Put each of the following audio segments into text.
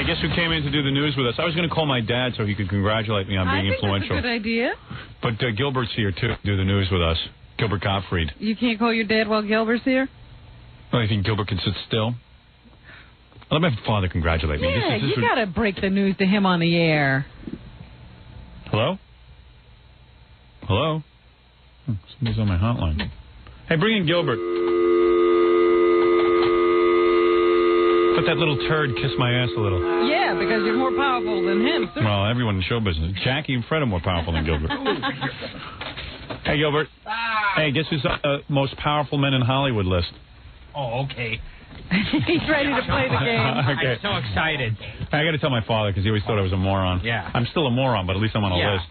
guess who came in to do the news with us? I was going to call my dad so he could congratulate me on being influential. That's a good idea. But Gilbert's here, too, to do the news with us. Gilbert Gottfried. You can't call your dad while Gilbert's here? Oh, you think Gilbert can sit still? Let my father congratulate me. Yeah, you got to break the news to him on the air. Hello? Hello? Somebody's on my hotline. Hey, bring in Gilbert. Let that little turd kiss my ass a little. Yeah, because you're more powerful than him. Sir. Well, everyone in show business. Jackie and Fred are more powerful than Gilbert. Hey, Gilbert. Hey, guess who's on the most powerful men in Hollywood list? Oh, okay. He's ready to play the game. Okay. I'm so excited. I got to tell my father because he always thought I was a moron. Yeah. I'm still a moron, but at least I'm on a list.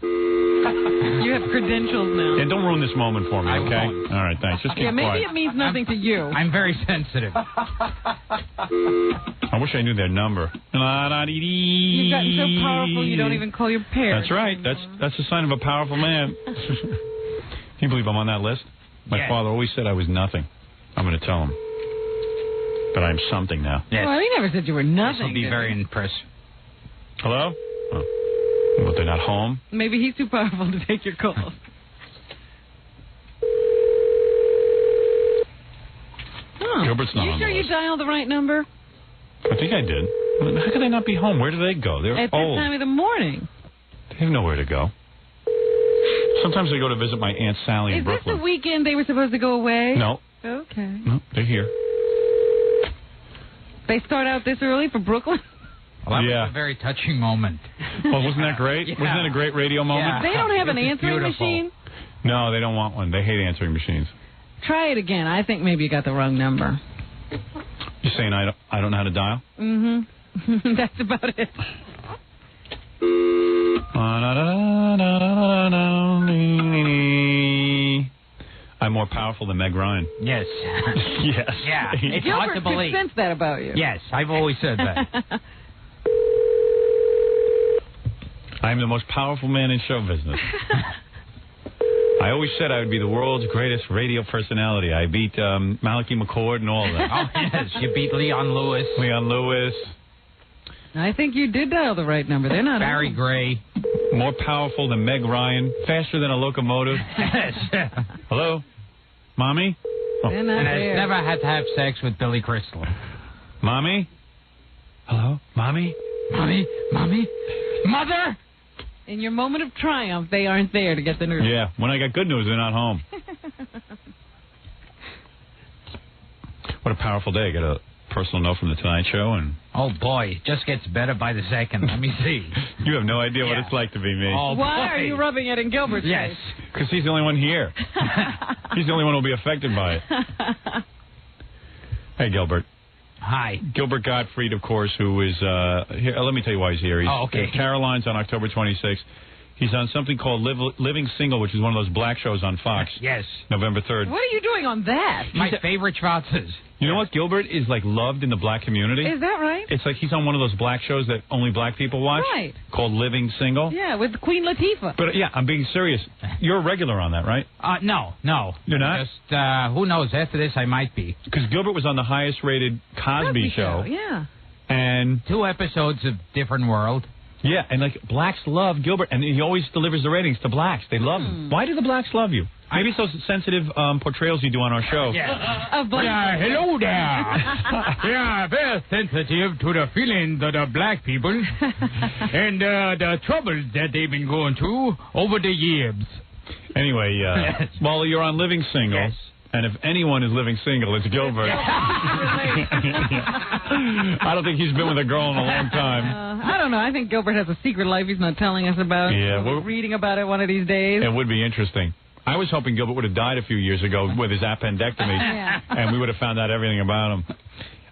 You have credentials now. And don't ruin this moment for me, okay? All right, thanks. Just keep maybe quiet. it means nothing to you. I'm very sensitive. I wish I knew their number. You've gotten so powerful you don't even call your parents. That's right. That's a sign of a powerful man. Can you believe I'm on that list? My father always said I was nothing. I'm going to tell him. But I'm something now. Yes. Well, he never said you were nothing. This will be very impressed. Hello? Oh. Well, they're not home. Maybe he's too powerful to take your calls. Gilbert's not on You sure the you list. dialed the right number? I think I did. How could they not be home? Where do they go? They're At old. this time of the morning. They have nowhere to go. Sometimes I go to visit my Aunt Sally in Is this Brooklyn. the weekend they were supposed to go away? No. Okay. No, they're here. They start out this early for Brooklyn? Well, that was a very touching moment. Well, wasn't that great? Yeah. Wasn't that a great radio moment? They don't have an answering beautiful. machine? No, they don't want one. They hate answering machines. Try it again. I think maybe you got the wrong number. You're saying I don't know how to dial? Mm-hmm. That's about it. I'm more powerful than Meg Ryan. Yes. Yes. Yeah. It's hard to Gilbert believe. could sense that about you. Yes, I've always said that. I'm the most powerful man in show business. I always said I would be the world's greatest radio personality. I beat Malachi McCord and all that. Oh, yes. You beat Leon Lewis. Leon Lewis. I think you did dial the right number. They're not Barry home. Gray. More powerful than Meg Ryan. Faster than a locomotive. Yes. Hello? Mommy? Oh. They're not And there. I've never had to have sex with Billy Crystal. Mommy? Hello? Mommy? Mommy? Mommy? Mother? In your moment of triumph, they aren't there to get the news. Yeah, when I got good news, they're not home. What a powerful day. I got a personal note from The Tonight Show. And Oh, boy. It just gets better by the second. Let me see. you have no idea what it's like to be me. Oh, Why boy. are you rubbing it in Gilbert's Yes. face? Because he's the only one here. He's the only one who will be affected by it. Hey, Gilbert. Hi. Gilbert Gottfried, of course, who is here. Let me tell you why he's here. He's okay. at Caroline's on October 26th. He's on something called Living Single, which is one of those black shows on Fox. Yes. November 3rd. What are you doing on that? My favorite Schwarzes. You know what? Gilbert is like loved in the black community. Is that right? It's like he's on one of those black shows that only black people watch. Right. Called Living Single. Yeah, with Queen Latifah. But yeah, I'm being serious. You're a regular on that, right? No. You're not? Just, who knows? After this, I might be. Because Gilbert was on the highest rated Cosby show. Yeah. And 2 episodes of Different World. yeah, and like blacks love Gilbert, and he always delivers the ratings to blacks. They love him. Why do the blacks love you? Maybe it's those sensitive portrayals you do on our show. Yeah. Of black. Hello there. Yeah, very sensitive to the feelings of the black people and the troubles that they've been going through over the years. Anyway, well, you're on Living Single. Yes. And if anyone is living single, it's Gilbert. I don't think he's been with a girl in a long time. I don't know. I think Gilbert has a secret life he's not telling us about. Yeah, We're reading about it one of these days. It would be interesting. I was hoping Gilbert would have died a few years ago with his appendectomy, Yeah. and we would have found out everything about him.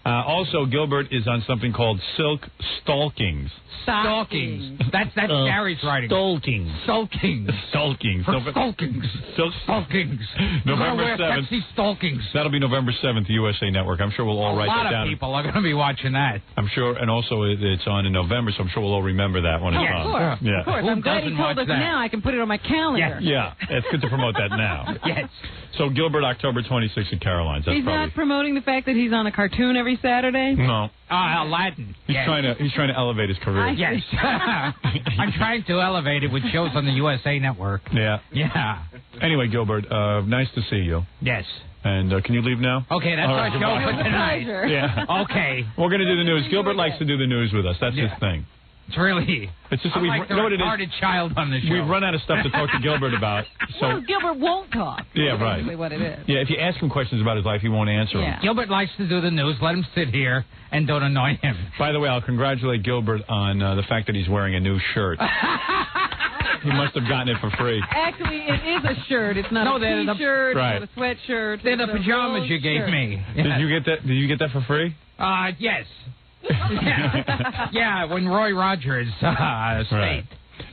Also, Gilbert is on something called Silk Stalkings. Stalkings. That's Gary's writing. Stalkings. Stalkings. Stalkings. Stalkings. Silk Stalkings. November Wear 7th. sexy stalkings. That'll be November 7th, USA Network. I'm sure we'll all write that down. A lot of people are going to be watching that. I'm sure, and also it's on in November, so I'm sure we'll all remember that when it's Of on. course. Yeah. Of course. Who I'm glad he doesn't told watch us that? now. I can put it on my calendar. Yeah, it's good to promote that now. Yes. So Gilbert, October 26th at Caroline's. That's He's probably... not promoting the fact that he's on a cartoon every every Saturday? No. Aladdin. He's trying to elevate his career. Yes. I'm trying to elevate it with shows on the USA Network. Yeah. Yeah. Anyway, Gilbert, nice to see you. Yes. And can you leave now? Okay, that's our show for tonight. Yeah. Okay. We're going to do the news. Gilbert likes to do the news with us. That's his thing. It's really... It's just I'm like the retarded child on the show. We've run out of stuff to talk to Gilbert about. So Well, Gilbert won't talk. Yeah, right. That's what it is. Yeah, if you ask him questions about his life, he won't answer them. Gilbert likes to do the news. Let him sit here and don't annoy him. By the way, I'll congratulate Gilbert on the fact that he's wearing a new shirt. He must have gotten it for free. Actually, it is a shirt. It's not a T-shirt. Right. It's not a sweatshirt. They're the pajamas you gave me. Yes. Did you get that? Did you get that for free? Yes. Yeah, when Roy Rogers stayed. Right.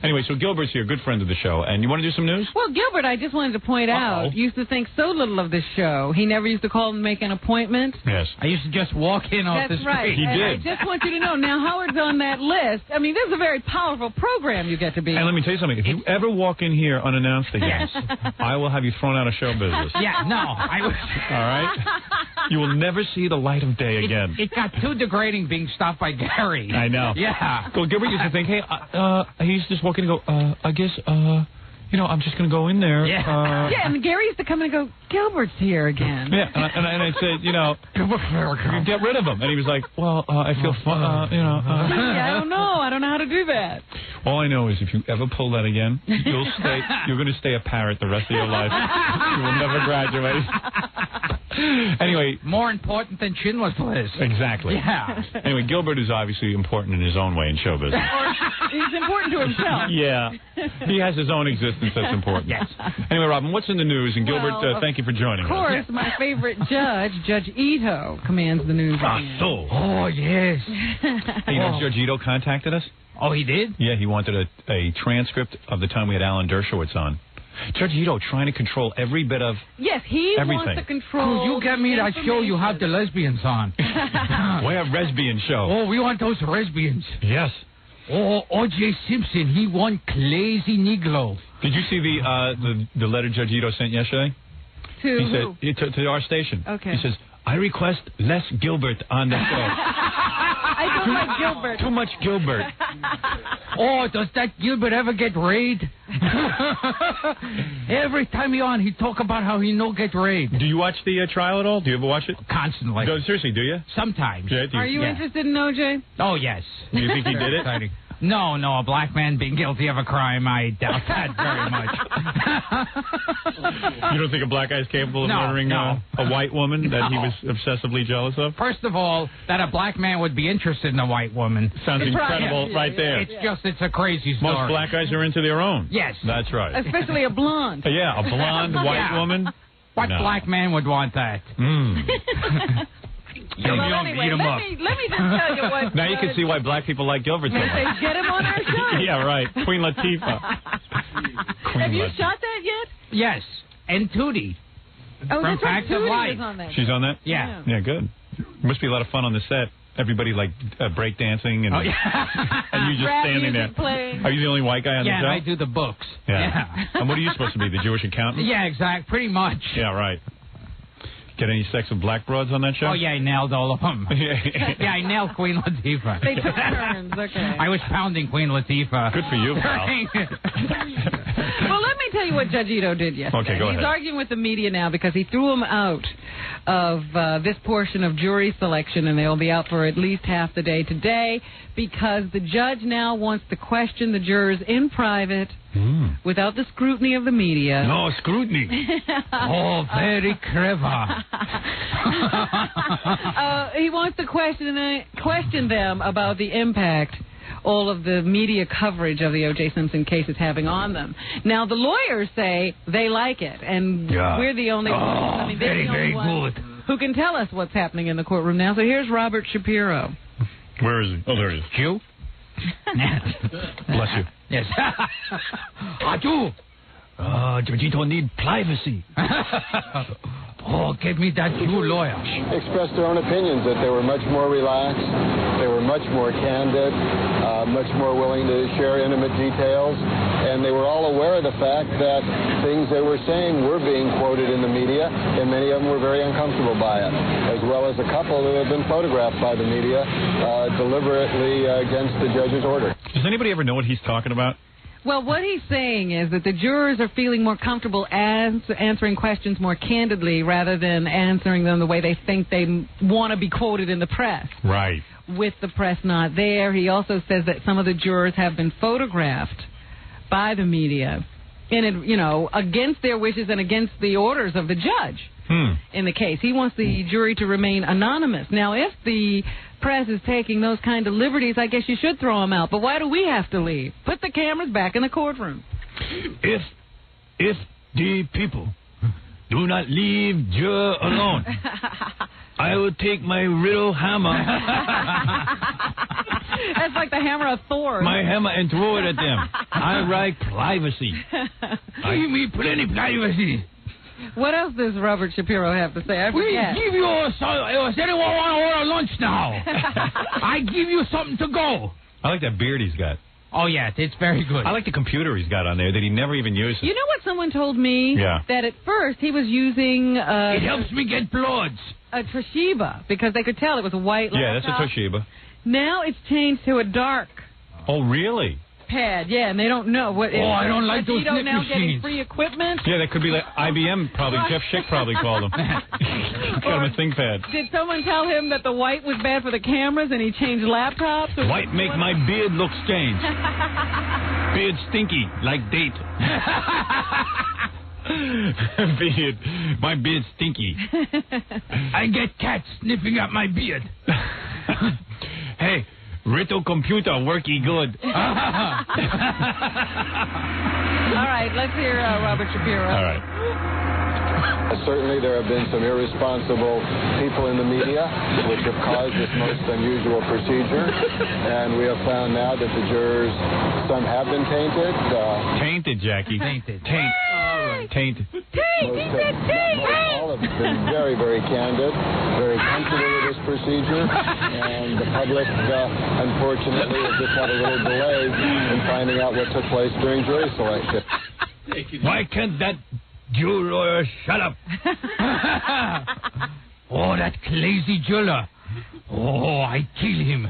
Anyway, so Gilbert's here, good friend of the show. And you want to do some news? Well, Gilbert, I just wanted to point out, used to think so little of this show. He never used to call and make an appointment. Yes. I used to just walk in off the street. That's right. He did. I just want you to know, now Howard's on that list. I mean, this is a very powerful program you get to be And on. let me tell you something. If you ever walk in here unannounced again, I will have you thrown out of show business. Yeah, no. All right? You will never see the light of day again. It got too degrading being stopped by Gary. I know. Yeah. Well, Gilbert used to think, hey, he used to just walk in and go, I guess, I'm just going to go in there. Yeah. Yeah, and Gary used to come in and go, Gilbert's here again. Yeah, and I said, get rid of him. And he was like, well, I feel fun, I don't know. I don't know how to do that. All I know is if you ever pull that again, you're going to stay a parrot the rest of your life. You will never graduate. Anyway. More important than Schindler's List. Exactly. Yeah. Anyway, Gilbert is obviously important in his own way in show business. He's important to himself. Yeah. He has his own existence that's important. Yes. Anyway, Robin, what's in the news? And Gilbert, thank you for joining us. Of course, my favorite judge, Judge Ito, commands the news. Oh, yes. Hey, you know, Judge Ito contacted us? Oh, he did? Yeah, he wanted a transcript of the time we had Alan Dershowitz on. Judge Ito trying to control every bit of Yes, he everything. wants to control. Could you get me that show you have the lesbians on? We're a lesbian show. Oh, we want those lesbians. Yes. Oh, O.J. Simpson, he won Crazy Negro. Did you see the letter Judge Ito sent yesterday? He said to our station. Okay. He says, I request less Gilbert on the show. I don't like Gilbert. Too much Gilbert. Oh, does that Gilbert ever get raid? Every time he on, he talk about how he no get raid. Do you watch the trial at all? Do you ever watch it? Constantly. No, seriously, do you? Sometimes. Yeah, Are you interested in OJ? Oh, yes. Do you think he did it? No, a black man being guilty of a crime, I doubt that very much. You don't think a black guy is capable of murdering a white woman that he was obsessively jealous of? First of all, that a black man would be interested in a white woman. Sounds incredible right there. It's a crazy story. Most black guys are into their own. Yes. That's right. Especially a blonde. Yeah, a blonde white woman. What black man would want that? Let me just tell you what. Now you can see why black people like Gilbert so much. They get him on our show. Yeah, right. Queen Latifah. Have you shot that yet? Yes. And Tootie. Oh, From that's right. Facts of Tootie Life. is on that. She's on that? Yeah. Yeah, good. Must be a lot of fun on the set. Everybody like breakdancing and, and you just Rap standing there. music playing. Are you the only white guy on the show? Yeah, and I do the books. Yeah. And what are you supposed to be, the Jewish accountant? Yeah, exactly. Pretty much. Yeah, right. Get any sex with black broads on that show? Oh, yeah, I nailed all of them. Yeah, I nailed Queen Latifah. They took turns, okay. I was pounding Queen Latifah. Good for you, pal. Well, let me tell you what Judge Ito did yesterday. Okay, go ahead. He's arguing with the media now because he threw him out of this portion of jury selection, and they'll be out for at least half the day today because the judge now wants to question the jurors in private without the scrutiny of the media. No scrutiny. Oh, very clever. He wants to question them about the impact all of the media coverage of the O.J. Simpson case is having on them. Now, the lawyers say they like it, and we're the only ones. I mean, they're the only ones who can tell us what's happening in the courtroom now. So here's Robert Shapiro. Where is he? Oh, there he is. Jew? Bless you. Yes. Jew. Judge Ito need privacy. Oh, give me that Jew lawyer. Expressed their own opinions that they were much more relaxed, they were much more candid, much more willing to share intimate details, and they were all aware of the fact that things they were saying were being quoted in the media, and many of them were very uncomfortable by it, as well as a couple who have been photographed by the media deliberately against the judge's order. Does anybody ever know what he's talking about? Well, what he's saying is that the jurors are feeling more comfortable answering questions more candidly rather than answering them the way they think they want to be quoted in the press. Right. With the press not there. He also says that some of the jurors have been photographed by the media, and against their wishes and against the orders of the judge in the case. He wants the jury to remain anonymous. Now, if the press is taking those kind of liberties, I guess you should throw them out. But why do we have to leave? Put the cameras back in the courtroom. If the people do not leave juror alone, I will take my riddle hammer. That's like the hammer of Thor. My hammer and throw it at them. I write privacy. Give me plenty privacy. What else does Robert Shapiro have to say? I forget. We give you does anyone want to order lunch now? I give you something to go. I like that beard he's got. Oh, yes, it's very good. I like the computer he's got on there that he never even uses. You know what someone told me? Yeah. That at first he was using... it helps me get bloods. A Toshiba, because they could tell it was a white laptop. Yeah, that's a Toshiba. Now it's changed to a dark Oh, really? pad, yeah, and they don't know what. I don't like those snip now machines. getting free equipment. Yeah, that could be like IBM probably. Jeff Schick probably called him. Got him a ThinkPad. Did someone tell him that the white was bad for the cameras and he changed laptops? Or White make my beard look strange. Beard stinky, like date. Beard. My beard's stinky. I get cats sniffing at my beard. Hey, Rito computer worky good. All right, let's hear Robert Shapiro. All right. Certainly there have been some irresponsible people in the media which have caused this most unusual procedure, and we have found now that the jurors, some have been tainted. Tainted, Jackie. Tainted. Taint. Tainted. All have been very, very candid, very comfortable with this procedure, and the public, unfortunately, has just had a little delay in finding out what took place during jury selection. Why can't that juror shut up? Oh, that crazy juror. Oh, I kill him.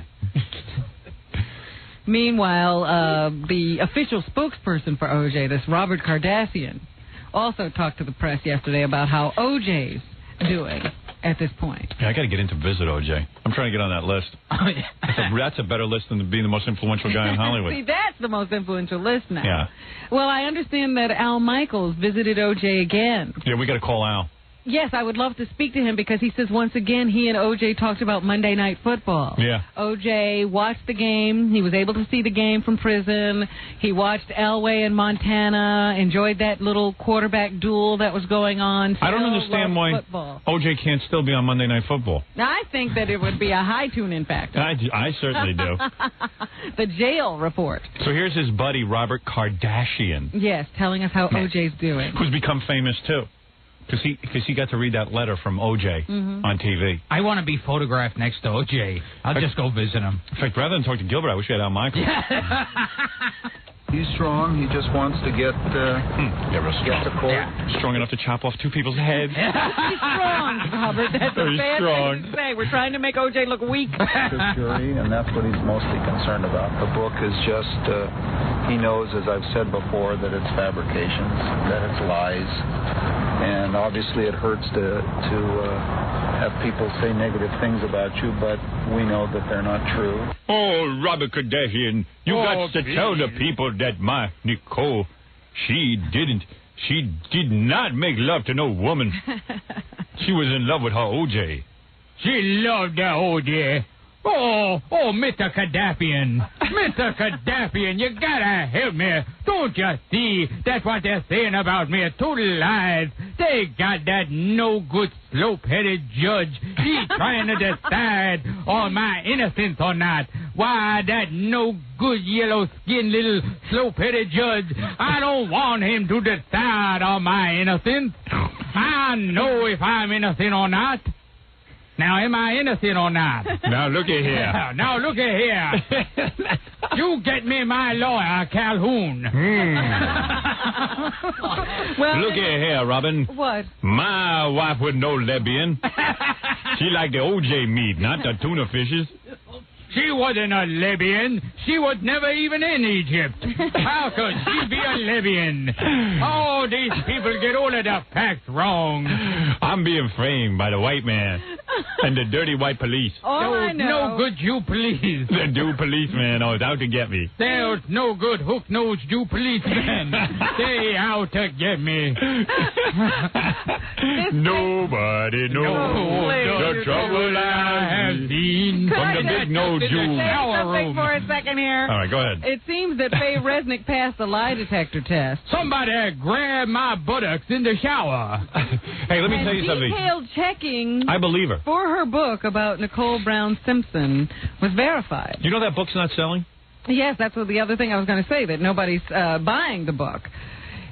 Meanwhile, the official spokesperson for OJ, this Robert Kardashian, also talked to the press yesterday about how OJ's doing at this point. Yeah, I got to get in to visit OJ. I'm trying to get on that list. Oh, yeah. That's a better list than being the most influential guy in Hollywood. See, that's the most influential list now. Yeah. Well, I understand that Al Michaels visited OJ again. Yeah, we got to call Al. Yes, I would love to speak to him because he says once again he and OJ talked about Monday Night Football. Yeah. OJ watched the game. He was able to see the game from prison. He watched Elway in Montana, enjoyed that little quarterback duel that was going on. I don't understand why football. OJ can't still be on Monday Night Football. Now, I think that it would be a high tune-in factor. I certainly do. The jail report. So here's his buddy, Robert Kardashian. Yes, telling us how OJ's doing. Who's become famous, too. Because he got to read that letter from OJ on TV. I want to be photographed next to OJ. I'll just go visit him. In fact, rather than talk to Gilbert, I wish we had Al Michaels. He's strong. He just wants to get to court. Yeah. Strong enough to chop off two people's heads. He's strong, Robert. That's Very a bad strong. thing to say. We're trying to make OJ look weak. His jury, and that's what he's mostly concerned about. The book is just, he knows, as I've said before, that it's fabrications, that it's lies. And obviously it hurts to have people say negative things about you, but we know that they're not true. Oh, Robert Kardashian, you got to tell the people that my Nicole, she did not make love to no woman. She was in love with her OJ. She loved that OJ. Oh, Mr. Kardashian. Mr. Kardashian, you gotta help me. Don't you see? That's what they're saying about me. Total lies. They got that no-good, slope-headed judge. He's trying to decide on my innocence or not. Why, that no-good, yellow-skinned little slope-headed judge, I don't want him to decide on my innocence. I know if I'm innocent or not. Now, am I innocent or not? Now, looky here. Now, looky here. You get me my lawyer, Calhoun. Well, Looky here, Robin. what? My wife was no lesbian. She liked the OJ meat, not the tuna fishes. She wasn't a Libyan. She was never even in Egypt. How could she be a Libyan? Oh, these people get all of the facts wrong. I'm being framed by the white man and the dirty white police. All I know. No good Jew police. The Jew policeman was out to get me. There's no good hook-nosed Jew policemen. They out to get me. Nobody knows the trouble I have seen from the big nose Jew. Something for a second here. All right, go ahead. It seems that Faye Resnick passed the lie detector test. Somebody grab my buttocks in the shower. Hey, let me tell you something. Detailed checking I believe her. for her book about Nicole Brown Simpson was verified. You know that book's not selling? Yes, that's what the other thing I was going to say, that nobody's buying the book,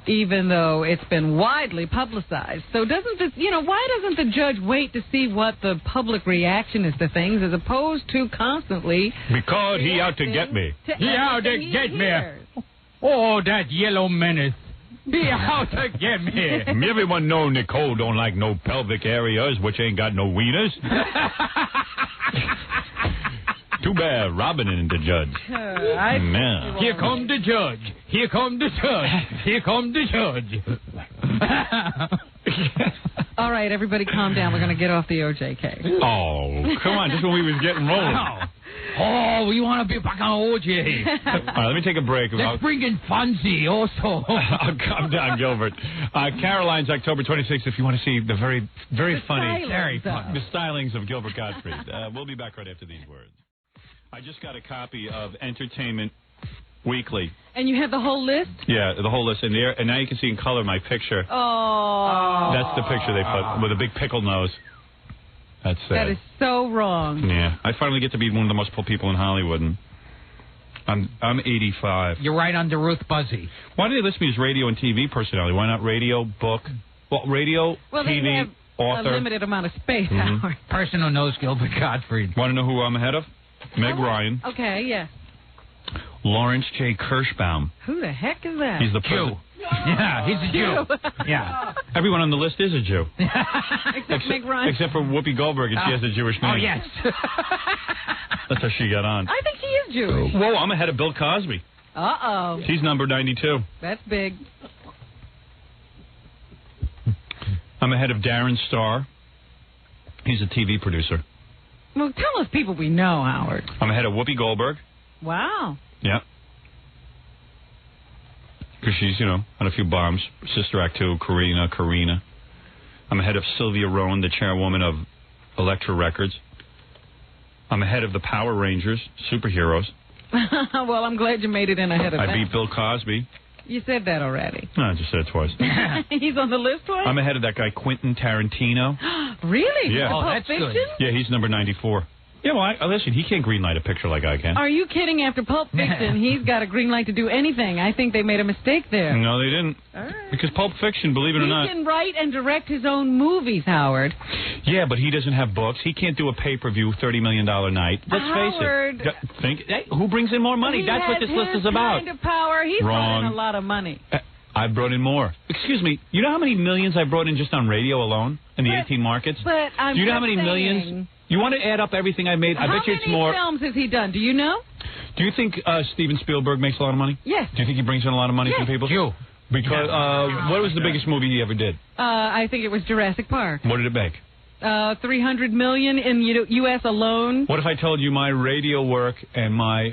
even though it's been widely publicized. So doesn't this, why doesn't the judge wait to see what the public reaction is to things as opposed to constantly... Because he out to get me. He out to get me. Oh, that yellow menace. He out to get me. Everyone know Nicole don't like no pelvic areas which ain't got no wieners. Too bad Robin ain't the judge. Man. Here come the judge. Here come the judge. Here come the judge. All right, everybody calm down. We're going to get off the OJ case. Oh, come on. Just when we was getting rolling. Oh, we want to be back on OJ. All right, let me take a break. Let's bring in Fonzie also. I'll calm down, Gilbert. Caroline's October 26th if you want to see the very, very funny, the stylings of Gilbert Gottfried. We'll be back right after these words. I just got a copy of Entertainment Weekly. And you have the whole list? Yeah, the whole list in there. And now you can see in color my picture. Oh. That's the picture they put with a big pickle nose. That's sad. That is so wrong. Yeah. I finally get to be one of the most popular people in Hollywood. And I'm 85. You're right under Ruth Buzzy. Why do they list me as radio and TV personality? Why not radio, book? Well, radio, well, TV, they have author. a limited amount of space, Howard. Person who knows Gilbert Gottfried. Want to know who I'm ahead of? Meg Ryan. Okay, yes. Lawrence J. Kirschbaum. Who the heck is that? He's the Jew. Yeah, he's a Jew. Yeah. Everyone on the list is a Jew. Except Meg Ryan. Except for Whoopi Goldberg, and she has a Jewish name. Oh, yes. That's how she got on. I think he is Jewish. Whoa, I'm ahead of Bill Cosby. Uh-oh. He's number 92. That's big. I'm ahead of Darren Star. He's a TV producer. Well, tell us people we know, Howard. I'm ahead of Whoopi Goldberg. Wow. Yeah. Because she's, on a few bombs. Sister Act 2, Karina. I'm ahead of Sylvia Rowan, the chairwoman of Elektra Records. I'm ahead of the Power Rangers, superheroes. Well, I'm glad you made it in ahead of that. I beat Bill Cosby. You said that already. No, I just said it twice. He's on the list twice? I'm ahead of that guy, Quentin Tarantino. Really? Yeah. Pulp that's Fiction? good. Yeah, he's number 94. Yeah, well, listen, he can't greenlight a picture like I can. Are you kidding? After Pulp Fiction, he's got a green light to do anything. I think they made a mistake there. No, they didn't. All right. Because Pulp Fiction, believe it or not. He can write and direct his own movies, Howard. Yeah, but he doesn't have books. He can't do a pay-per-view $30 million night. Let's Howard, face it. Hey, who brings in more money? That's what this list is about. Kind of power. He's brought in a lot of money. I brought in more. Excuse me. You know how many millions I brought in just on radio alone in the 18 markets? But I'm Do you know how many saying, millions? You want to add up everything I made? I bet you it's more. How many films has he done? Do you know? Do you think Steven Spielberg makes a lot of money? Yes. Do you think he brings in a lot of money from people? Jew. Because what was the biggest movie he ever did? I think it was Jurassic Park. What did it make? $300 million in U.S. alone. What if I told you my radio work and my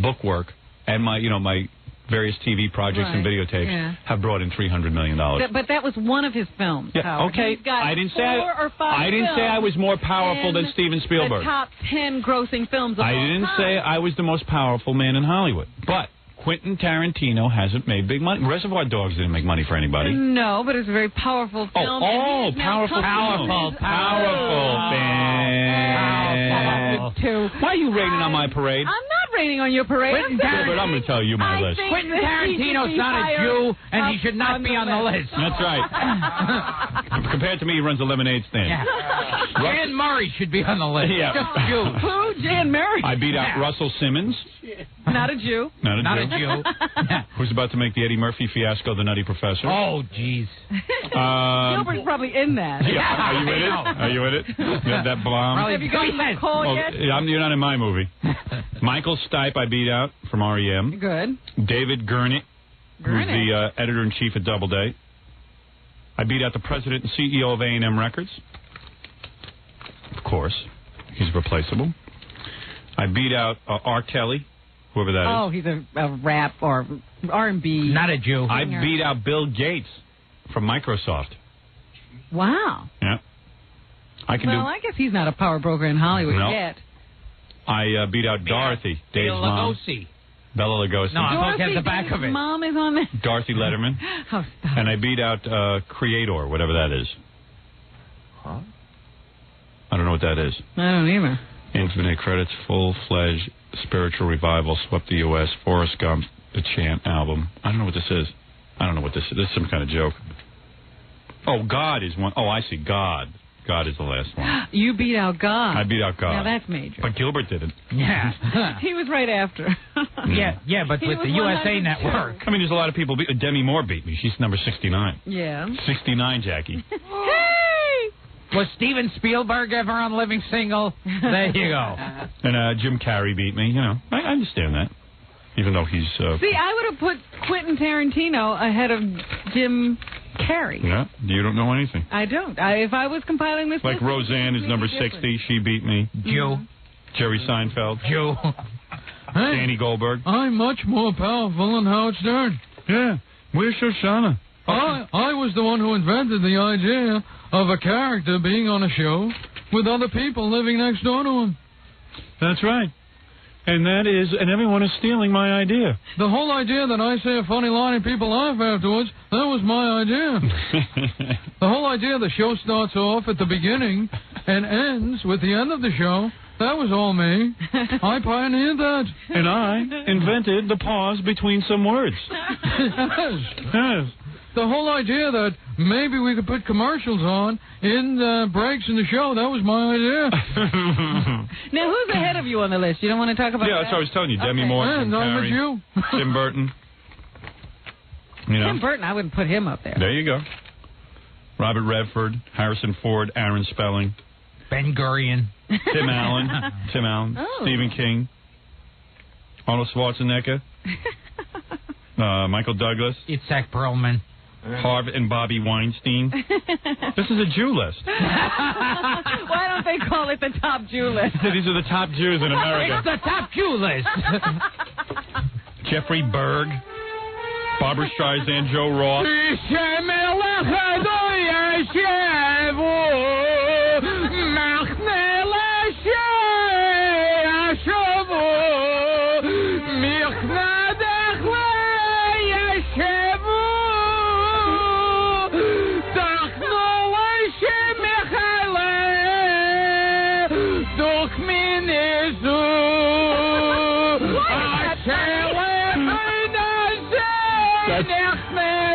book work and my my various TV projects and videotapes have brought in $300 million? But that was one of his films. Yeah, Howard. okay. He's got I didn't say I didn't say I was more powerful than Steven Spielberg. The top 10 grossing films of I all didn't time. say I was the most powerful man in Hollywood. But Quentin Tarantino hasn't made big money. Reservoir Dogs didn't make money for anybody. No, but it's a very powerful film. Powerful. Too. Why are you raining on my parade? I'm not raining on your parade. Gilbert, I'm going to tell you my list. Quentin Tarantino's not a Jew, and he should not be on the list. That's right. Compared to me, he runs a lemonade stand. Yeah. Jan Murray should be on the list. Yeah. Just Jew. Who? Jan Murray? I beat out Russell Simmons. Not a Jew. Not a Jew. Who's about to make the Eddie Murphy fiasco, The Nutty Professor. Oh, jeez. Gilbert's probably in that. Yeah. Are you in it? Are you in it? That bomb? Have you gotten that call yet? You're not in my movie. Michael Stipe I beat out from REM. Good. David Gurnett, who's the editor-in-chief at Doubleday. I beat out the president and CEO of A&M Records. Of course. He's replaceable. I beat out R. Kelly, whoever that is. Oh, he's a rap or R&B. Not a Jew. I beat out Bill Gates from Microsoft. Wow. Yeah. I guess he's not a power broker in Hollywood yet. I beat out Dorothy, Dave's mom. Bela Lugosi. No, I'm looking at the back of it. Mom is on there. Dorothy Letterman. Oh, stop. And I beat out Creator, whatever that is. Huh? I don't know what that is. I don't either. Infinite Credits, Full-Fledged Spiritual Revival, Swept the U.S., Forrest Gump, The Chant album. I don't know what this is. I don't know what this is. This is some kind of joke. Oh, God is one. Oh, I see. God. God is the last one. You beat out God. I beat out God. Now that's major. But Gilbert didn't. Yeah. He was right after. Yeah, but with the USA Network. I mean, there's a lot of people. Demi Moore beat me. She's number 69. Yeah. 69, Jackie. Hey! Was Steven Spielberg ever on Living Single? There you go. And Jim Carrey beat me. You know, I understand that. Even though he's... See, I would have put Quentin Tarantino ahead of Jim Carrey. Yeah, you don't know anything. I don't. If I was compiling this like list, Roseanne is number 60. She beat me. Jew. Jerry Seinfeld. Jew. Danny Goldberg. I'm much more powerful than Howard Stern. Yeah. Where's Shoshana? I was the one who invented the idea of a character being on a show with other people living next door to him. That's right. And everyone is stealing my idea. The whole idea that I say a funny line and people laugh afterwards, that was my idea. The whole idea the show starts off at the beginning and ends with the end of the show, that was all me. I pioneered that. And I invented the pause between some words. Yes. The whole idea that maybe we could put commercials on in the breaks in the show, that was my idea. Now, who's ahead of you on the list? You don't want to talk about that? Yeah, that's what I was telling you. Demi Moore, And I'm with you. Tim Burton. You know. Tim Burton, I wouldn't put him up there. There you go. Robert Redford, Harrison Ford, Aaron Spelling. Ben Gurion. Tim Allen. Oh. Stephen King. Arnold Schwarzenegger. Michael Douglas. Itzhak Perlman. Harv and Bobby Weinstein. This is a Jew list. Why don't they call it the top Jew list? These are the top Jews in America. It's the top Jew list. Jeffrey Berg. Barbara Streisand, Joe Roth.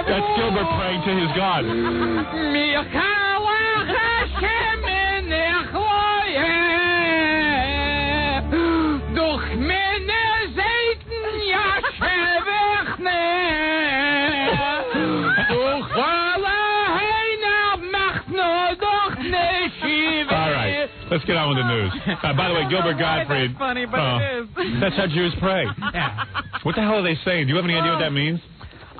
That's Gilbert praying to his God. All right, let's get on with the news. By the way, Gilbert Gottfried. That's funny, but it is. That's how Jews pray. Yeah. What the hell are they saying? Do you have any idea what that means?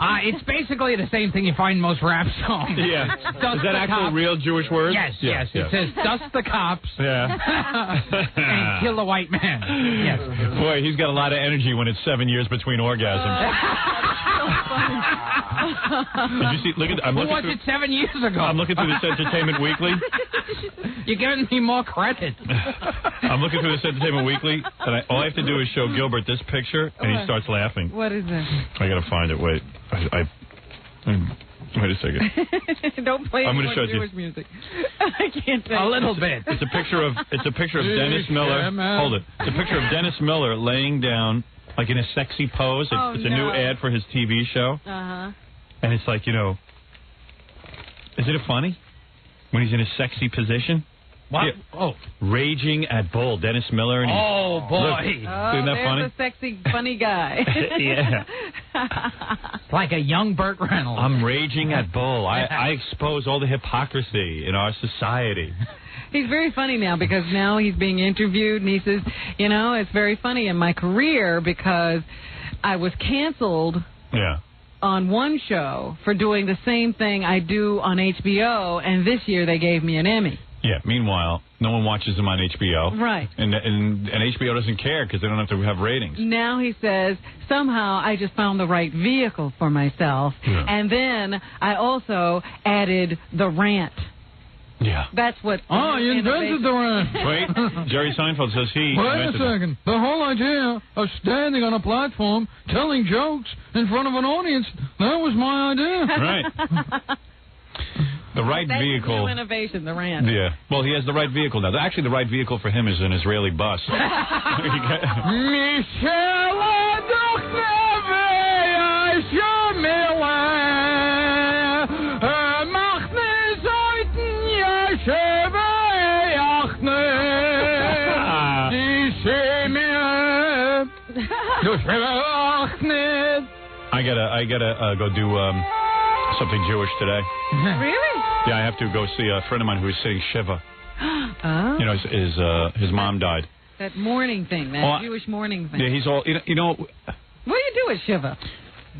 It's basically the same thing you find in most rap songs. Yeah. Dust Is that the actual cops. real Jewish word? Yes, yes. It says dust the cops Yeah. and kill the white man. Yes. Boy, he's got a lot of energy when it's 7 years between orgasms. Did you see? Who was it 7 years ago? I'm looking through this Entertainment Weekly. You're giving me more credit. I'm looking through this Entertainment Weekly, and all I have to do is show Gilbert this picture, and he starts laughing. What is that? I gotta find it. Wait, Wait a second. Don't play I'm gonna show it to you. Jewish music. I can't say A little bit. It's a picture of Dennis Miller. Hold it. It's a picture of Dennis Miller laying down like in a sexy pose. It's a new ad for his TV show. Uh-huh. And it's like, isn't it funny when he's in a sexy position? What? Yeah. Oh. Raging at Bull, Dennis Miller. And oh, boy. Oh, isn't that funny? There's a sexy, funny guy. Yeah. Like a young Burt Reynolds. I'm raging at Bull. I expose all the hypocrisy in our society. He's very funny now because now he's being interviewed, and he says, it's very funny in my career because I was canceled on one show for doing the same thing I do on HBO, and this year they gave me an Emmy. Yeah, meanwhile, no one watches them on HBO. Right. And HBO doesn't care because they don't have to have ratings. Now he says, somehow I just found the right vehicle for myself. Yeah. And then I also added the rant. Yeah. That's what... Oh, you invented the rant. Wait, Jerry Seinfeld says he Wait a invented second. The whole idea of standing on a platform telling jokes in front of an audience, that was my idea. Right. The right That's vehicle. new innovation, the rant. Yeah. Well, he has the right vehicle now. Actually, the right vehicle for him is an Israeli bus. I gotta go do something Jewish today. Really? Yeah, I have to go see a friend of mine who's sitting Shiva. Oh. His mom died. That mourning thing, that Jewish mourning thing. Yeah, he's all What do you do at Shiva?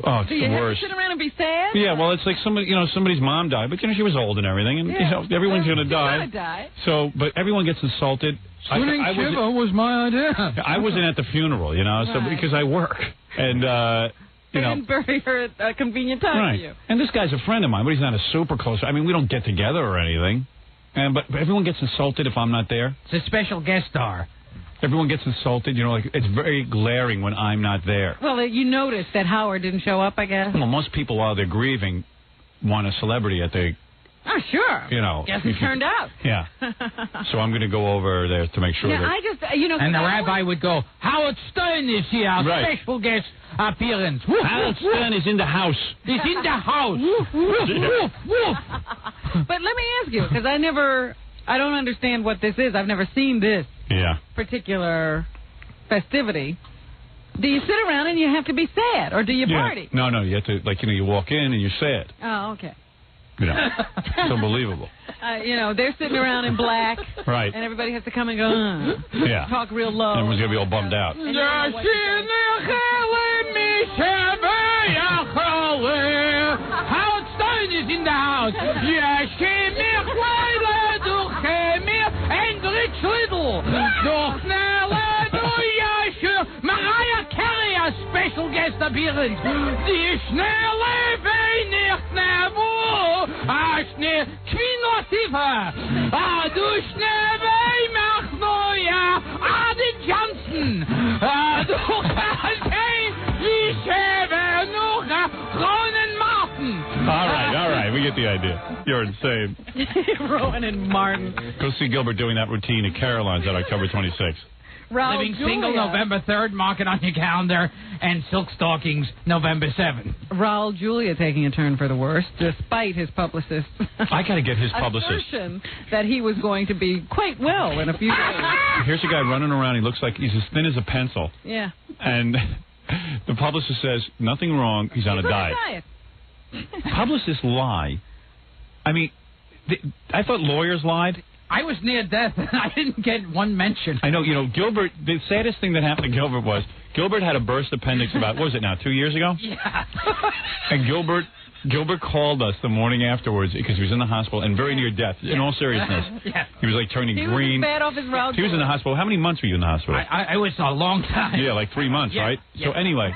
Oh, it's do the you worst. have to sit around and be sad? Yeah, well, it's like somebody's mom died, but she was old and everything, and everyone's gonna die. So, but everyone gets insulted. Sitting Shiva was my idea. I wasn't at the funeral, so because I work and. They didn't bury her at a convenient time for you. And this guy's a friend of mine, but he's not a super close. I mean, we don't get together or anything. But everyone gets insulted if I'm not there. It's a special guest star. Everyone gets insulted. It's very glaring when I'm not there. Well, you noticed that Howard didn't show up, I guess. Well, most people, while they're grieving, want a celebrity at their... Oh, sure. Guess it turned out. Yeah. So I'm going to go over there to make sure that... I just, and the rabbi would go, Howard Stern is here, special guest appearance. Woof, Howard Stern is in the house. He's in the house. But let me ask you, because I don't understand what this is. I've never seen this particular festivity. Do you sit around and you have to be sad, or do you party? No, you have to, you walk in and you're sad. Oh, okay. It's unbelievable. They're sitting around in black. Right. And everybody has to come and go, talk real low. Everyone's going to be all bummed out. Howard Stern is in the house. And Rich Little. Mariah Carey, a special guest appearance. Die schnelle Weihnachtsnavo. Queen Latifah. Du schnelle Weihnachtsneujahr. Adi Johnson. Du Hurricane. Ronan Martin. All right. We get the idea. You're insane. Ronan Martin. Go see Gilbert doing that routine at Caroline's on October 26th. Living single November 3rd, mark it on your calendar, and Silk Stockings November 7th. Raul Julia taking a turn for the worse, despite his publicist's I got to get his publicist. assertion that he was going to be quite well in a few days. Here's a guy running around. He looks like he's as thin as a pencil. Yeah. And the publicist says, nothing wrong. He's on a diet. Publicists lie. I mean, I thought lawyers lied. I was near death, and I didn't get one mention. I know, Gilbert, the saddest thing that happened to Gilbert was, Gilbert had a burst appendix about, what was it now, 2 years ago? Yeah. And Gilbert called us the morning afterwards because he was in the hospital and very near death, in all seriousness. Yeah. He was turning green. He was bad off his Raul. He was in the hospital. How many months were you in the hospital? I was a long time. Yeah, 3 months, right? Yeah. So anyway,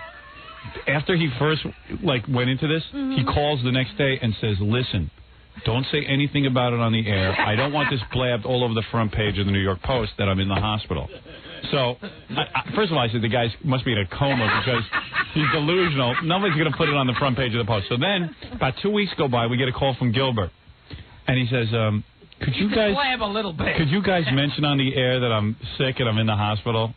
after he first, went into this, he calls the next day and says, listen, don't say anything about it on the air. I don't want this blabbed all over the front page of the New York Post that I'm in the hospital. So, first of all, I said the guy must be in a coma because He's delusional. Nobody's going to put it on the front page of the Post. So then, about 2 weeks go by, we get a call from Gilbert. And he says, could you guys mention on the air that I'm sick and I'm in the hospital?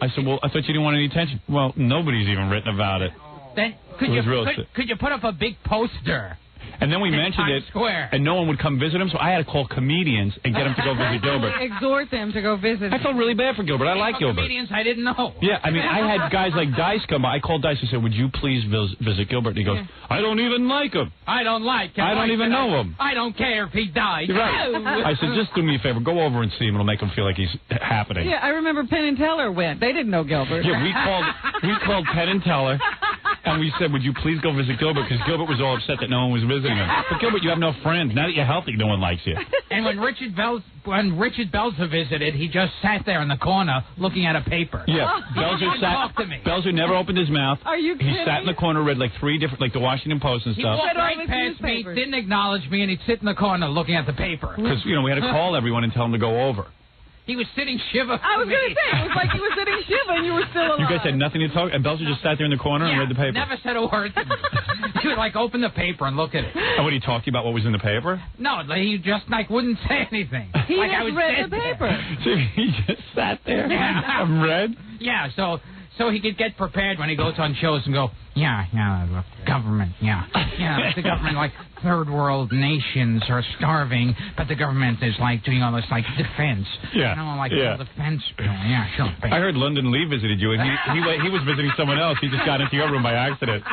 I said, well, I thought you didn't want any attention. Well, nobody's even written about it. Then could you put up a big poster? And then we mentioned it, and no one would come visit him, so I had to call comedians and get them to go visit Gilbert. Exhort them to go visit. I felt really bad for Gilbert. I like Gilbert. Comedians I didn't know. Yeah, I mean, I had guys like Dice come by. I called Dice and said, would you please visit Gilbert? And he goes, I don't even like him. I don't like him. I don't even know him. I don't care if he dies. Right. I said, just do me a favor. Go over and see him. It'll make him feel like he's happening. Yeah, I remember Penn and Teller went. They didn't know Gilbert. Yeah, we called Penn and Teller, and we said, would you please go visit Gilbert? Because Gilbert was all upset that no one was visiting him. But Gilbert, you have no friends. Now that you're healthy, no one likes you. And when Richard Belzer visited, he just sat there in the corner looking at a paper. Yeah, Belzer never opened his mouth. Are you kidding? He sat in the corner, read like 3 different, like the Washington Post and stuff. He walked right past me, didn't acknowledge me, and he'd sit in the corner looking at the paper. Because, we had to call everyone and tell them to go over. He was sitting shiver. I was going to say, it was like he was sitting shiver and you were still alive. You guys had nothing to talk, and Belzer just sat there in the corner and read the paper. Never said a word to me. He would open the paper and look at it. And would he talk to you about what was in the paper? No, he just wouldn't say anything. He just read the paper. So he just sat there and read? Yeah, so he could get prepared when he goes on shows and go, the government, the government, third world nations are starving, but the government is doing all this defense. Yeah. And I'm defense bill. Yeah, sure. I heard Lyndon Lee visited you, and he was visiting someone else. He just got into your room by accident.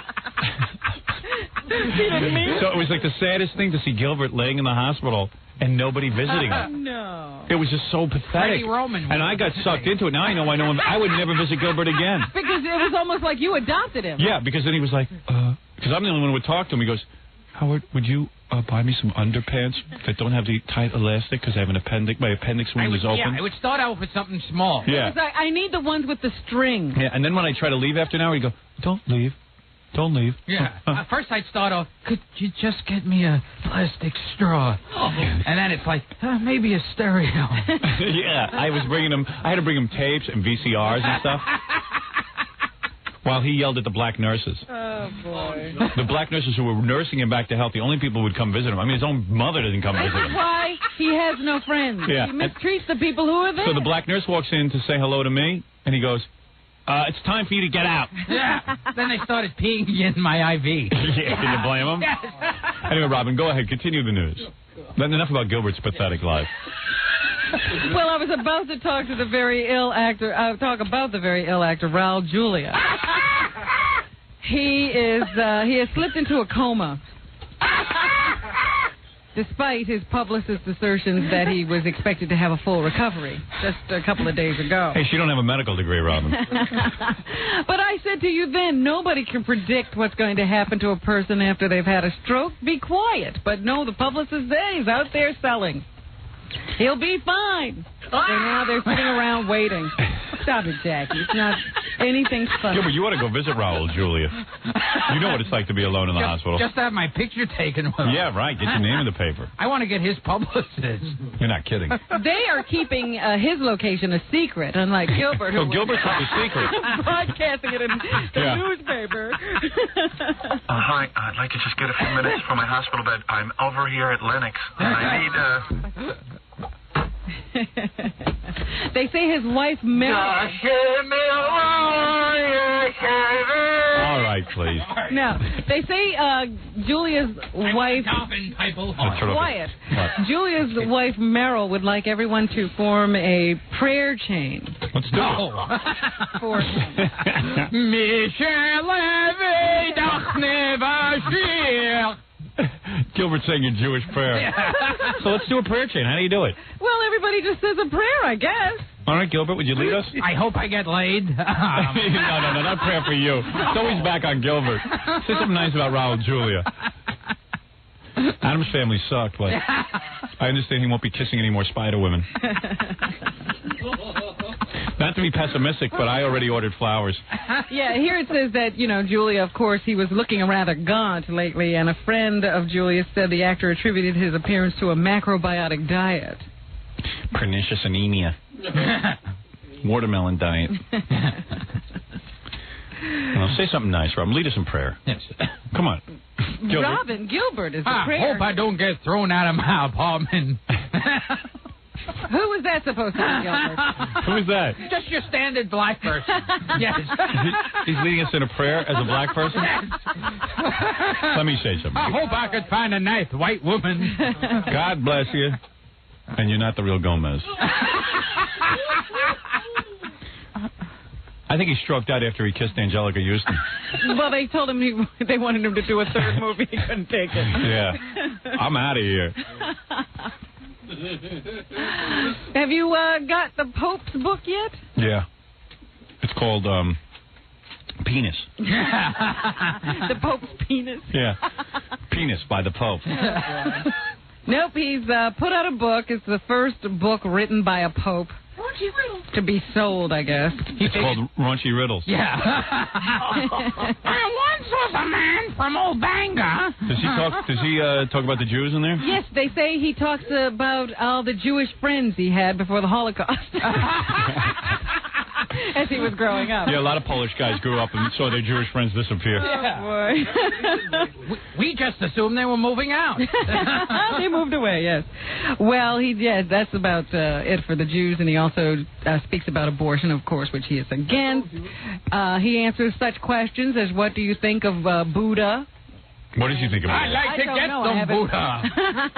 So it was the saddest thing to see Gilbert laying in the hospital and nobody visiting him. No. It was just so pathetic. Freddie Roman. And I got sucked into it. Now I know him. I would never visit Gilbert again. Because it was almost like you adopted him. Yeah, because then he was like, because I'm the only one who would talk to him. He goes, Howard, would you buy me some underpants that don't have the tight elastic because I have an appendix. My appendix wound is open. Yeah, it would start out with something small. Yeah. It was I need the ones with the string. Yeah, and then when I try to leave after an hour, he'd go, don't leave. Don't leave. Yeah. First I'd start off, could you just get me a plastic straw? And then it's maybe a stereo. Yeah, I had to bring him tapes and VCRs and stuff. While he yelled at the black nurses. Oh, boy. The black nurses who were nursing him back to health, the only people who would come visit him. I mean, his own mother didn't come visit him. That's why he has no friends. Yeah. He mistreats the people who are there. So the black nurse walks in to say hello to me, and he goes, it's time for you to get out. Yeah. Then they started peeing in my IV. Yeah, can you blame them? Yes. Anyway, Robin, go ahead. Continue the news. Enough about Gilbert's pathetic life. Well, I was about to talk to the very ill actor. Talk about the very ill actor, Raul Julia. He has slipped into a coma. Despite his publicist's assertions that he was expected to have a full recovery just a couple of days ago. Hey, she don't have a medical degree, Robin. But I said to you then, nobody can predict what's going to happen to a person after they've had a stroke. Be quiet. But no, the publicist there, he's out there selling. He'll be fine. So now they're sitting around waiting. Stop it, Jackie. It's not anything funny. Gilbert, you ought to go visit Raul Julia. You know what it's like to be alone in the hospital. Just have my picture taken with him. Yeah, right. Get your name in the paper. I want to get his publicist. You're not kidding. They are keeping his location a secret, unlike Gilbert. So Gilbert's not a secret. Broadcasting it in the newspaper. Hi, I'd like to just get a few minutes from my hospital bed. I'm over here at Lennox, and I need They say his wife Mary. All right, please. No, they say Julia's wife. Quiet. Julia's wife Meryl would like everyone to form a prayer chain. Let's do it. For Gilbert saying your Jewish prayer. So let's do a prayer chain. How do you do it? Well, everybody just says a prayer, I guess. All right, Gilbert, would you lead us? I hope I get laid. No, not prayer for you. It's always back on Gilbert. Say something nice about Raul Julia. Adam's family sucked, but I understand he won't be kissing any more spider women. Not to be pessimistic, but I already ordered flowers. Yeah, here it says that, Julia, of course, he was looking rather gaunt lately, and a friend of Julia said the actor attributed his appearance to a macrobiotic diet. Pernicious anemia. Watermelon diet. Well, say something nice, Robin. Lead us in prayer. Yes. Come on. Gilbert. Robin Gilbert is the I prayer. hope I don't get thrown out of my apartment. Who was that supposed to be, Gilbert? Who is that? Just your standard black person. Yes. He's leading us in a prayer as a black person? Let me say something. I hope I could find a nice white woman. God bless you. And you're not the real Gomez. I think he stroked out after he kissed Angelica Houston. Well, they told him they wanted him to do a third movie. He couldn't take it. Yeah. I'm out of here. Have you got the Pope's book yet? Yeah. It's called Penis. The Pope's penis? Yeah. Penis by the Pope. Nope, he's put out a book. It's the first book written by a Pope. To be sold, I guess. It's called Raunchy Riddles. Yeah. I once was a man from Old Bangor. Does he talk about the Jews in there? Yes, they say he talks about all the Jewish friends he had before the Holocaust. As he was growing up. Yeah, a lot of Polish guys grew up and saw their Jewish friends disappear. Yeah. Boy. we just assumed they were moving out. They moved away, yes. Well, that's about it for the Jews, and he also speaks about abortion, of course, which he is against. He answers such questions as, what do you think of Buddha? What does he think about I'd like to get some Buddha.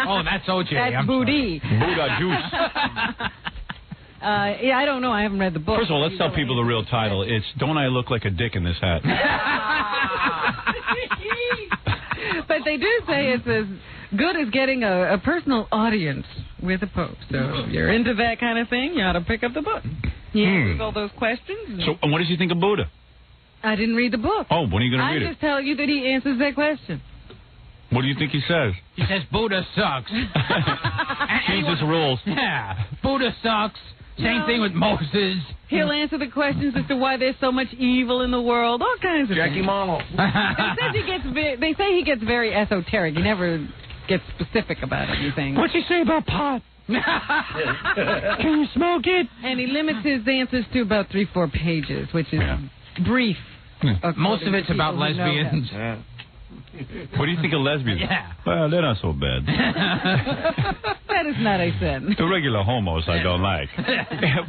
Oh, that's OJ. That's Booty. Buddha juice. Yeah, I don't know. I haven't read the book. First of all, let's tell people the real title. It's Don't I Look Like a Dick in This Hat? But they do say it's as good as getting a personal audience with the Pope. So if you're into that kind of thing, you ought to pick up the book. He answers all those questions. So what does he think of Buddha? I didn't read the book. Oh, when are you going to read I'm just telling you that he answers that question. What do you think he says? He says Buddha sucks. Jesus rules. Yeah. Buddha sucks. Same thing with Moses. He'll answer the questions as to why there's so much evil in the world, all kinds of things. Mono. They say he gets very esoteric. He never gets specific about anything. What's he say about pot? Can you smoke it? And he limits his answers to about 3-4 pages, which is brief. Most of it's about lesbians. What do you think of lesbians? Yeah. Well, they're not so bad. That is not a sin. The regular homos I don't like.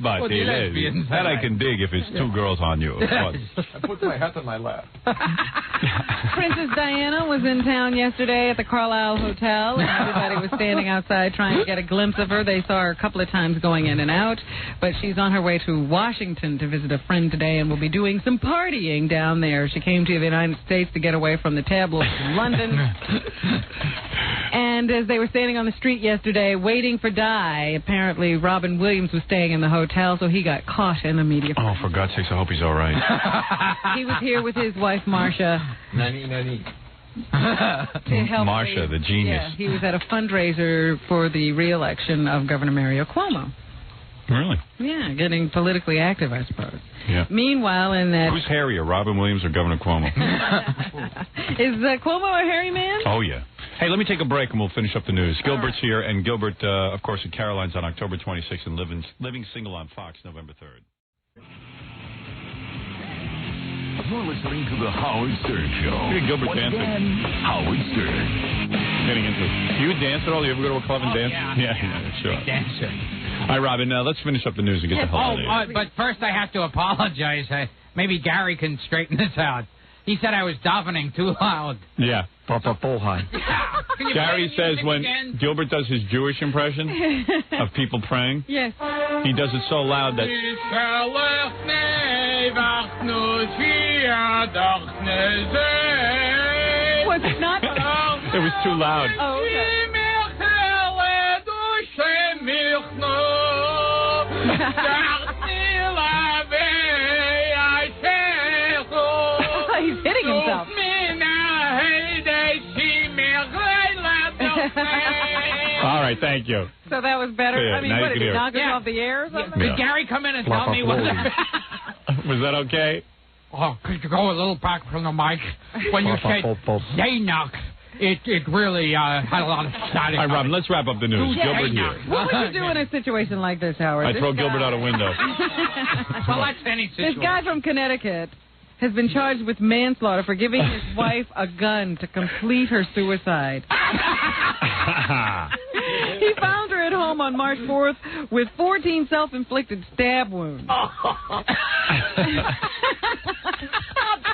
But Well, the lesbians, that I can dig if it's two girls on you. I put my hat on my lap. Princess Diana was in town yesterday at the Carlisle Hotel, and everybody was standing outside trying to get a glimpse of her. They saw her a couple of times going in and out, but she's on her way to Washington to visit a friend today and will be doing some partying down there. She came to the United States to get away from the tabloids in London. And as they were standing on the street yesterday waiting for Di, apparently Robin Williams was staying in the hotel, so he got caught in the media. Oh, for God's sakes, I hope he's all right. He was here with his wife, Marcia. Nani. To help Marcia, the genius. Yeah, he was at a fundraiser for the re-election of Governor Mario Cuomo. Really? Yeah, getting politically active, I suppose. Yeah. Meanwhile, in that... Who's hairier, Robin Williams or Governor Cuomo? Is Cuomo a hairy man? Oh, yeah. Hey, let me take a break and we'll finish up the news. Gilbert's here, and Gilbert, of course, at Caroline's on October 26th and Living Single on Fox November 3rd. You're listening to the Howard Stern Show. Look at Gilbert dancing. Again, Howard Stern. Getting into it. Do you dance at all? Do you ever go to a club and dance? Yeah, sure. Big dancer. All right, Robin, let's finish up the news and get the hell out of here. But first I have to apologize. Maybe Gary can straighten this out. He said I was davening too loud. Yeah. Gary says when Gilbert does his Jewish impression of people praying, yes, he does it so loud that... Was it not? It was too loud. Oh, okay. He's hitting himself. All right, thank you. So that was better? Yeah, I mean, now what, you did can he hear. knock us off the air or something? Did Gary come in and tell me what... Was that okay? Oh, could you go a little back from the mic? When you said Zaynuk, it really had a lot of static. All right, Robin, let's wrap up the news. Gilbert here. What would you do in a situation like this, Howard? I'd throw Gilbert out a window. Well, that's any situation. This guy from Connecticut has been charged with manslaughter for giving his wife a gun to complete her suicide. He found her at home on March 4th with 14 self-inflicted stab wounds. Stop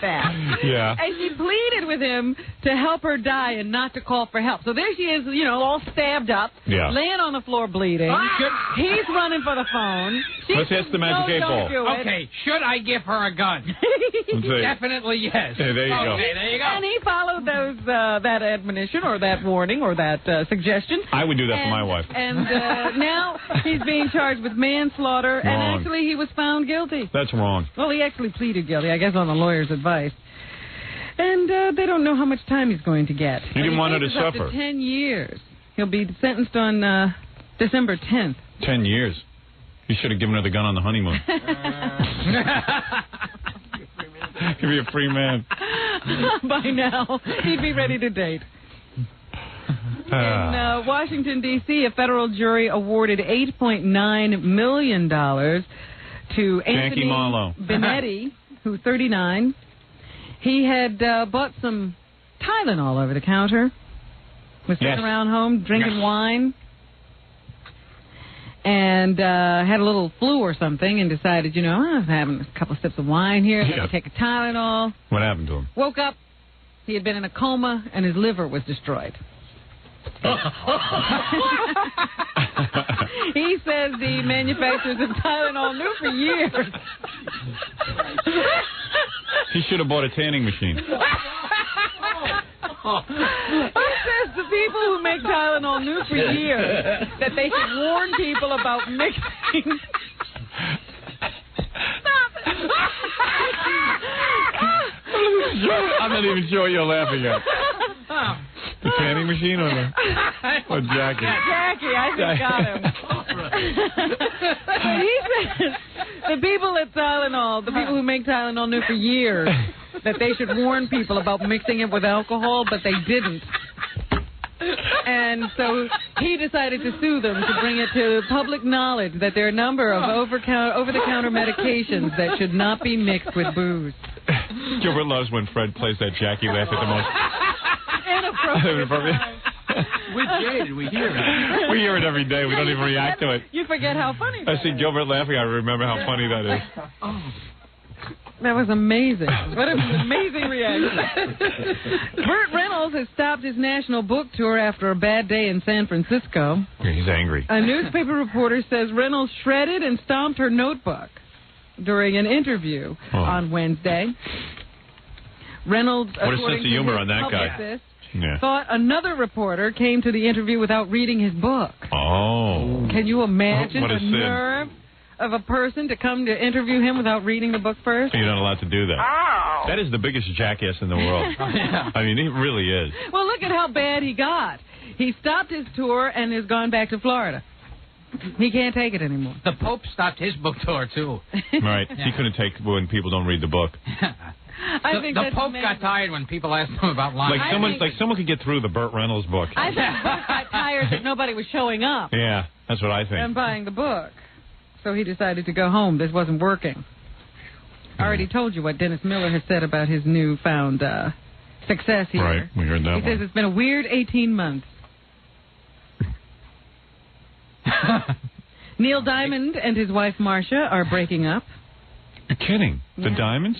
that. Yeah. And she pleaded with him to help her die and not to call for help. So there she is, you know, all stabbed up, laying on the floor bleeding. He's running for the phone. Let's ask the Magic 8-Ball. Okay, should I give her a gun? Definitely yes. Hey, there you go. Okay, there you go. And he followed that admonition or that warning or that suggestion. I would do that for my wife. And now he's being charged with manslaughter, Wrong. and actually he was found guilty. That's wrong. Well, he actually pleaded guilty, I guess, on the lawyer's advice. And they don't know how much time he's going to get. He didn't want her to suffer. Up to 10 years. He'll be sentenced on December 10th. 10 years. You should have given her the gun on the honeymoon. He'd be a free man. By now, he'd be ready to date. In Washington, D.C., a federal jury awarded $8.9 million to Anthony Benetti, who's 39. He had bought some Tylenol over the counter, was sitting around home drinking wine, and had a little flu or something, and decided, you know, I was having a couple of sips of wine here, let me take a Tylenol. What happened to him? Woke up, he had been in a coma, and his liver was destroyed. He says the manufacturers of Tylenol knew for years. He should have bought a tanning machine. He says the people who make Tylenol knew for years that they should warn people about mixing. I'm not even sure what you're laughing at. The tanning machine or Jackie? Jackie, I just got him. He says the people at Tylenol, the people who make Tylenol knew for years that they should warn people about mixing it with alcohol, but they didn't. And so he decided to sue them to bring it to public knowledge that there are a number of over-the-counter medications that should not be mixed with booze. Gilbert loves when Fred plays that Jackie laugh at the most. Inappropriate. With Jay, did we hear it? We hear it every day. We don't even react to it. You forget how funny that I see Gilbert laughing. I remember how funny that is. Oh. That was amazing. What an amazing reaction. Burt Reynolds has stopped his national book tour after a bad day in San Francisco. He's angry. A newspaper reporter says Reynolds shredded and stomped her notebook during an interview on Wednesday. Reynolds, what a sense of humor on that guy. Thought another reporter came to the interview without reading his book. Oh. Can you imagine what a the nerve of a person to come to interview him without reading the book first? You're not allowed to do that. Oh. That is the biggest jackass in the world. I mean, he really is. Well, look at how bad he got. He stopped his tour and has gone back to Florida. He can't take it anymore. The Pope stopped his book tour, too. Right. He couldn't take when people don't read the book. I think the Pope got tired when people asked him about lying. Like someone could get through the Burt Reynolds book. I think the Pope got tired that nobody was showing up. Yeah, that's what I think. And buying the book. So he decided to go home. This wasn't working. I already told you what Dennis Miller has said about his newfound success here. Right, we heard that He says it's been a weird 18 months. Neil Diamond and his wife Marcia are breaking up. You're kidding. The Diamonds?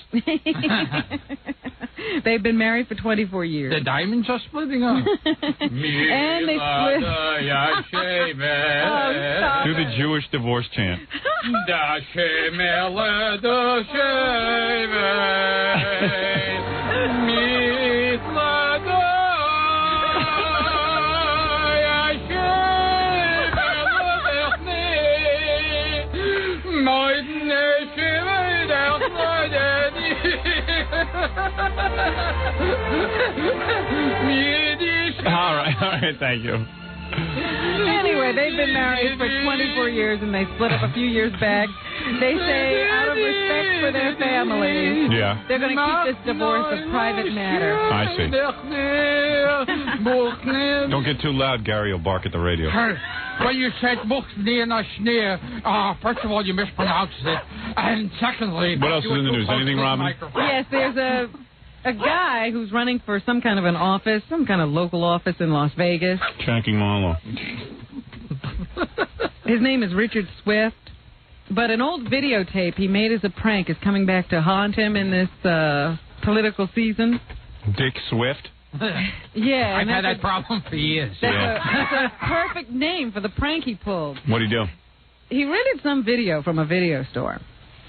They've been married for 24 years. The Diamonds are splitting up. And they split. Do the Jewish divorce chant. All right, thank you. Anyway, they've been married for 24 years, and they split up a few years back. They say, out of respect for their families, they're going to keep this divorce a private matter. I see. Don't get too loud, Gary. You'll bark at the radio. When you said first of all, you mispronounced it. And secondly... What else is in the news? Anything, Robin? Yes, there's a guy who's running for some kind of an office, some kind of local office in Las Vegas. Tracking Marlowe. His name is Richard Swift. But an old videotape he made as a prank is coming back to haunt him in this political season. Dick Swift? Yeah. I've had that problem for years. That's a perfect name for the prank he pulled. What'd he do? He rented some video from a video store.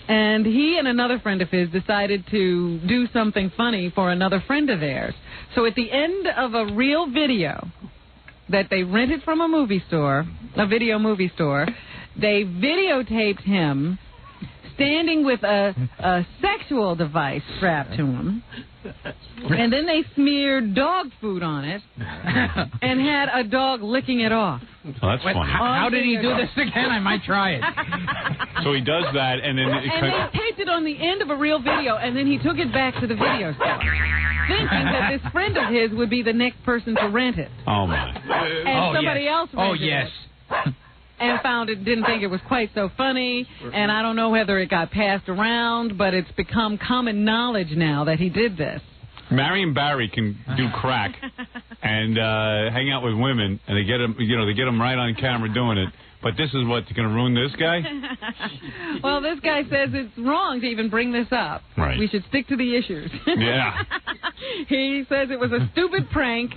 And he and another friend of his decided to do something funny for another friend of theirs. So at the end of a real video that they rented from a movie store, a video movie store, they videotaped him standing with a sexual device strapped to him. And then they smeared dog food on it and had a dog licking it off. Oh, that's funny. How did he do this again? I might try it. So he does that, and then... And they taped it on the end of a real video, and then he took it back to the video store, thinking that this friend of his would be the next person to rent it. Oh, my. And somebody else rented it. And didn't think it was quite so funny, and I don't know whether it got passed around, but it's become common knowledge now that he did this. Marion Barry can do crack and hang out with women, and they get him right on camera doing it. But this is what's going to ruin this guy? Well, this guy says it's wrong to even bring this up. Right. We should stick to the issues. Yeah. He says it was a stupid prank,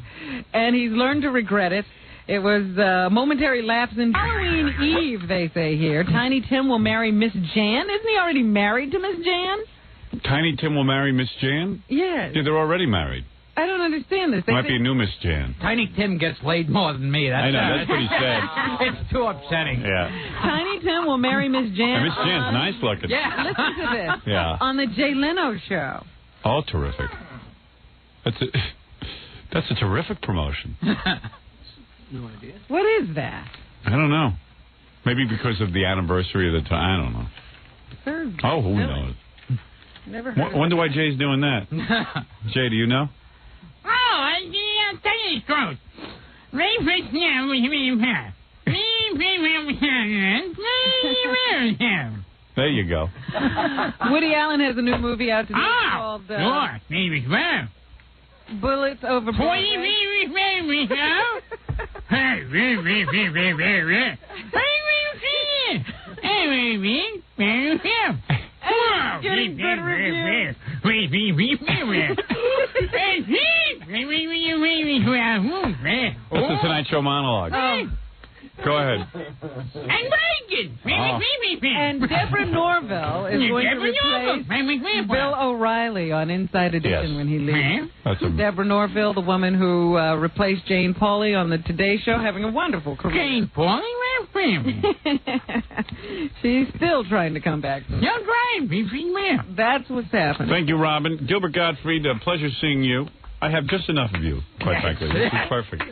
and he's learned to regret it. It was a momentary lapse in Halloween Eve, they say here. Tiny Tim will marry Miss Jan. Isn't he already married to Miss Jan? Tiny Tim will marry Miss Jan? Yes. Yeah, they're already married. I don't understand this. Might be a new Miss Jan. Tiny Tim gets laid more than me. I know, that's pretty sad. It's too upsetting. Yeah. Tiny Tim will marry Miss Jan. And Miss Jan's nice looking. Yeah. Listen to this. Yeah. On the Jay Leno show. Oh, terrific. That's a terrific promotion. No idea. What is that? I don't know. Maybe because of the anniversary of the time. I don't know. Oh, who knows? Never heard. Wonder why Jay's doing that. Jay, do you know? Oh, I'll tell you the truth. Right now, there you go. Woody Allen has a new movie out today called Bullets Over Broadway. Getting good reviews. That's the Tonight Show monologue. Go ahead. And And Deborah Norville is going to replace Bill O'Reilly on Inside Edition when he leaves. Deborah Norville, the woman who replaced Jane Pauley on the Today Show, having a wonderful career. Jane Pauley? She's still trying to come back. That's what's happening. Thank you, Robin. Gilbert Gottfried, a pleasure seeing you. I have just enough of you, quite frankly. This is perfect.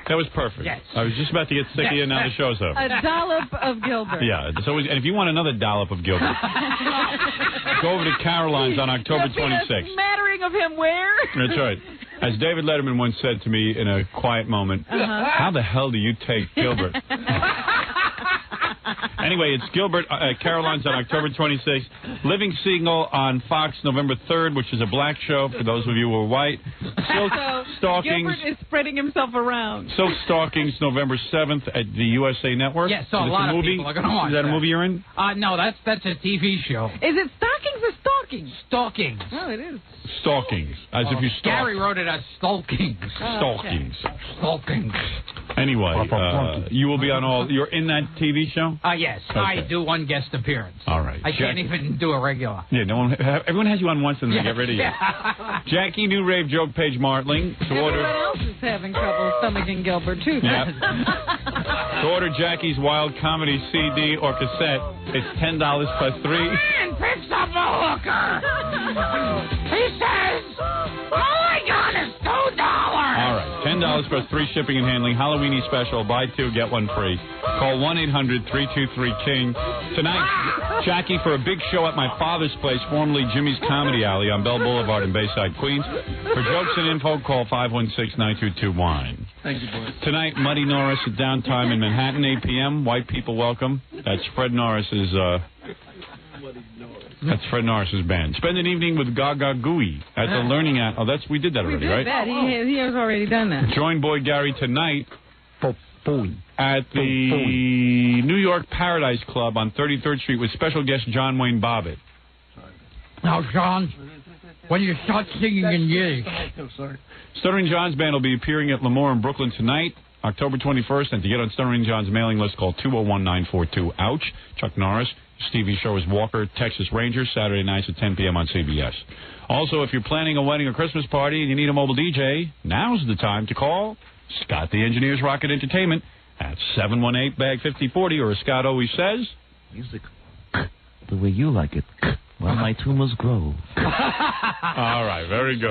That was perfect. Yes. I was just about to get sick of you, now the show's over. A dollop of Gilbert. Yeah, it's always, and if you want another dollop of Gilbert, go over to Caroline's on October 26th. A smattering of him where? That's right. As David Letterman once said to me in a quiet moment, how the hell do you take Gilbert? Anyway, it's Gilbert Caroline's on October 26th. Living Signal on Fox November 3rd, which is a black show for those of you who are white. Silk Stalkings. Gilbert is spreading himself around. Silk Stalkings November 7th at the USA Network. Yes, so a lot of people are going to watch that. Is that a movie you're in? No, that's a TV show. Is it Stockings or Stalkings? Stalkings. Oh, it is. Stalkings. As if you stalk. Gary wrote it as Stalkings. Stalkings. Stalkings. Anyway, you will be on all... You're in that TV show? Yes. Okay. I do one guest appearance. All right. I can't even do a regular. Yeah, everyone has you on once and they get rid of you. Jackie, New Rave Joke, Paige Martling. Everyone else is having trouble stomaching Gilbert, too. Yeah. To order Jackie's Wild Comedy CD or cassette, it's $10 plus 3. Man picks up a hooker. He says, all I got is $2. All right, $10 $10 plus free shipping and handling. Halloweeny special. Buy 2, get 1 free. Call 1-800-323-KING. Tonight, Jackie, for a big show at my father's place, formerly Jimmy's Comedy Alley on Bell Boulevard in Bayside, Queens. For jokes and info, call 516-922-WINE. Thank you, boys. Tonight, Muddy Norris at Downtime in Manhattan, 8 p.m. White people welcome. That's Fred Norris's... That's Fred Norris's band. Spend an evening with Gaga Gooey at the Learning At. Oh, we did that already, right? That. He has already done that. Join Boy Gary tonight at the New York Paradise Club on 33rd Street with special guest John Wayne Bobbitt. Now, John, when you start singing in Yiddish. I'm sorry. Stuttering John's band will be appearing at Lemoore in Brooklyn tonight, October 21st. And to get on Stuttering John's mailing list, call 201-942-OUCH. Chuck Norris. Stevie Show is Walker, Texas Rangers, Saturday nights at 10 p.m. on CBS. Also, if you're planning a wedding or Christmas party and you need a mobile DJ, now's the time to call Scott the Engineer's Rocket Entertainment at 718-BAG-5040, or as Scott always says... Music the way you like it, while my tumors grow. All right, very good.